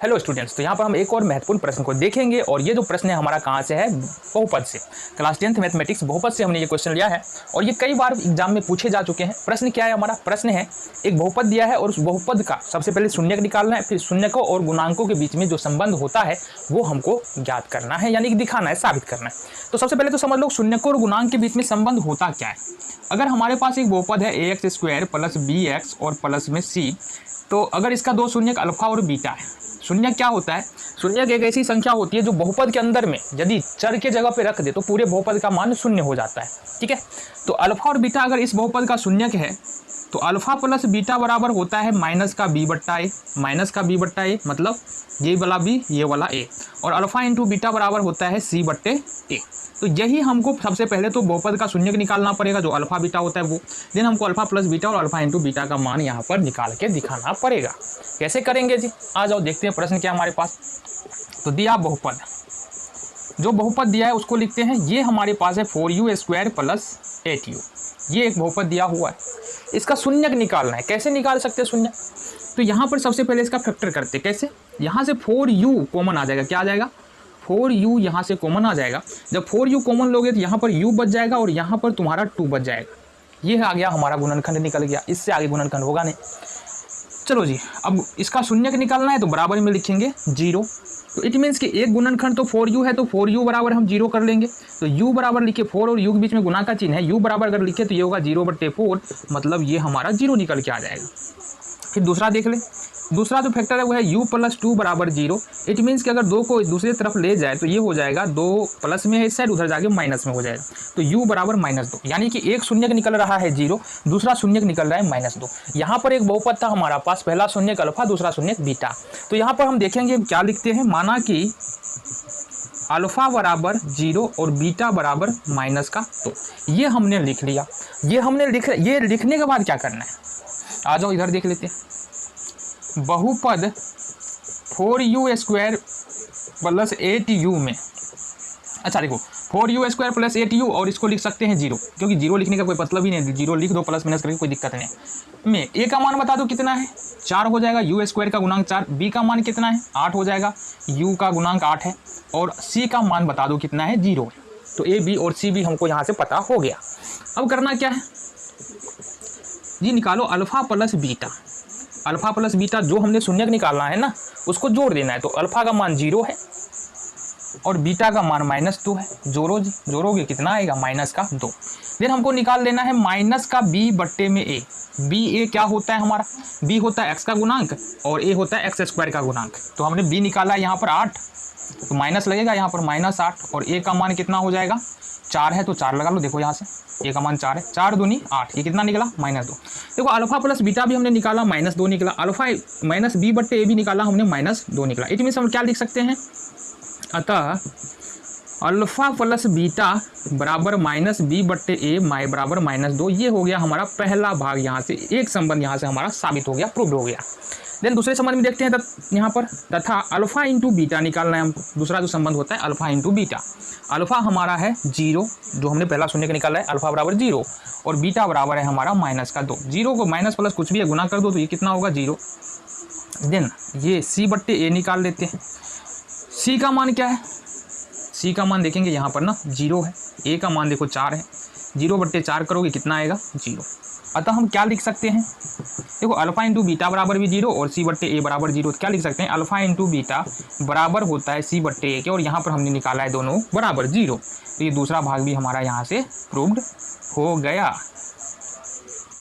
Hello students, तो यहाँ पर हम एक और महत्वपूर्ण प्रश्न को देखेंगे और ये जो प्रश्न है हमारा कहाँ से है, बहुपद से। क्लास 10th मैथमेटिक्स बहुपद से हमने ये क्वेश्चन लिया है और ये कई बार एग्जाम में पूछे जा चुके हैं। प्रश्न क्या है हमारा? प्रश्न है एक बहुपद दिया है और उस बहुपद का सबसे पहले शून्यक निकालना है, फिर शून्यकों और गुणांकों के बीच में जो संबंध होता है वो हमको ज्ञात करना है, यानी कि दिखाना है, साबित करना है। तो सबसे पहले तो समझ लो शून्यकों और गुणांक के बीच में संबंध होता क्या है। अगर हमारे पास एक बहुपद है ax² प्लस bx और प्लस में c, तो अगर इसका दो शून्यक अल्फा और बीटा है। शून्यक क्या होता है? शून्यक एक ऐसी संख्या होती है जो बहुपद के अंदर में यदि चर के जगह पे रख दे तो पूरे बहुपद का मान शून्य हो जाता है। ठीक है, तो अल्फा और बीटा अगर इस बहुपद का शून्यक है तो अल्फा प्लस बीटा बराबर होता है माइनस का b बट्टा a। माइनस का b बट्टा a मतलब ये वाला b ये वाला a, और अल्फा इंटू बीटा बराबर होता है c बट्टे a। तो यही हमको सबसे पहले तो बहुपद का शून्यक निकालना पड़ेगा जो अल्फा बीटा होता है वो, देन हमको अल्फा प्लस बीटा और अल्फा इंटू बीटा का मान यहाँ पर निकाल के दिखाना पड़ेगा। कैसे करेंगे जी? आ जाओ देखते हैं प्रश्न क्या हमारे पास। तो दिया बहुपद, जो बहुपद दिया है उसको लिखते हैं। ये हमारे पास है 4u² प्लस 8u, ये एक बहुपद दिया हुआ है। इसका शून्यक निकालना है। कैसे निकाल सकते हैं शून्यक? तो यहाँ पर सबसे पहले इसका फैक्टर करते हैं। कैसे? यहाँ से 4u कॉमन आ जाएगा। क्या आ जाएगा? 4u यहाँ से कॉमन आ जाएगा। जब 4u कॉमन लोगे तो यहाँ पर u बच जाएगा और यहाँ पर तुम्हारा 2 बच जाएगा। ये आ गया हमारा गुणनखंड निकल गया। इससे आगे गुणनखंड होगा नहीं। चलो जी, अब इसका शून्यक निकालना है तो बराबर में लिखेंगे 0। तो इट मीन्स कि एक गुणनखंड तो 4u है तो 4u बराबर हम 0 कर लेंगे। तो u बराबर लिखे 4 और u के बीच में गुणा का चिन्ह है, u बराबर अगर लिखे तो ये होगा 0/4, मतलब ये हमारा 0 निकल के आ जाएगा। फिर दूसरा देख ले। दूसरा जो फैक्टर है वो है u + 2 = 0। इट मीन्स कि अगर 2 को दूसरी तरफ ले जाए तो ये हो जाएगा 2 प्लस में है इस साइड, उधर जाके माइनस में हो जाएगा। तो u बराबर -2, यानी कि एक शून्यक निकल रहा है 0, दूसरा शून्यक निकल रहा है -2। यहाँ पर एक बहुपद था हमारा पास, पहला शून्यक अल्फा, दूसरा शून्यक बीटा। तो यहाँ पर हम देखेंगे क्या लिखते हैं। माना कि अल्फा बराबर 0 और बीटा बराबर -2, ये हमने लिख लिया। ये लिखने के बाद क्या करना है? आ जाओ इधर देख लेते हैं। बहुपद 4u² प्लस 8u में, अच्छा देखो 4u² प्लस 8u और इसको लिख सकते हैं 0, क्योंकि 0 लिखने का कोई मतलब ही नहीं। 0 लिख दो, प्लस माइनस करके कोई दिक्कत नहीं। में a का मान बता दो कितना है, 4 हो जाएगा। u² का गुणांक 4। b का मान कितना है, 8 हो जाएगा। u का गुणांक 8 है। और c का मान बता दो कितना है, 0। तो a b और c भी हमको यहाँ से पता हो गया। अब करना क्या है जी? निकालो alpha plus beta. Alpha plus beta जो हमने शून्यक निकालना है ना, उसको जोड़ देना है। तो अल्फा का मान 0 है और बीटा का मान -2 है। जोड़ोगे कितना आएगा, -2। फिर हमको निकाल लेना है माइनस का b बट्टे में a। a क्या होता है हमारा? b होता है x का गुणांक और a होता है x² का गुणांक। तो हमने b निकाला है यहाँ पर 8, तो माइनस लगेगा यहाँ पर -8, और a का मान कितना हो जाएगा, 4 है तो 4 लगा लो। देखो यहाँ से a का मान 4 है, 4 दूनी 8, ये कितना निकला, -2। देखो अल्फा प्लस बीटा भी हमने निकाला, -2 निकला। अल्फा -b बट्टे a भी निकाला हमने, -2 निकला। इट मीन्स हम क्या लिख सकते हैं? अतः अल्फा प्लस बीटा बराबर -b बट्टे a बराबर -2। ये हो गया हमारा पहला भाग। यहाँ से एक संबंध यहाँ से हमारा साबित हो गया, प्रूव्ड हो गया। देन दूसरे संबंध में देखते हैं यहाँ पर, तथा अल्फा इंटू बीटा निकालना है हम। दूसरा जो संबंध होता है अल्फा इंटू बीटा। अल्फा हमारा है 0, जो हमने पहला शून्य का निकाला है, अल्फा बराबर 0, और बीटा बराबर है हमारा -2। 0 को माइनस प्लस कुछ भी है गुना कर दो तो ये कितना होगा, 0। देन ये c बट्टे a निकाल लेते हैं। c का मान क्या है? c का मान देखेंगे यहाँ पर ना 0 है। a का मान देखो 4 है। 0/4 करोगे कितना आएगा, 0। अतः हम क्या लिख सकते हैं? देखो अल्फा इंटू बीटा बराबर भी 0 और c बट्टे a बराबर 0। तो क्या लिख सकते हैं? अल्फा इंटू बीटा बराबर होता है c बट्टे a के, और यहाँ पर हमने निकाला है दोनों बराबर 0। तो ये दूसरा भाग भी हमारा यहाँ से प्रूव्ड हो गया।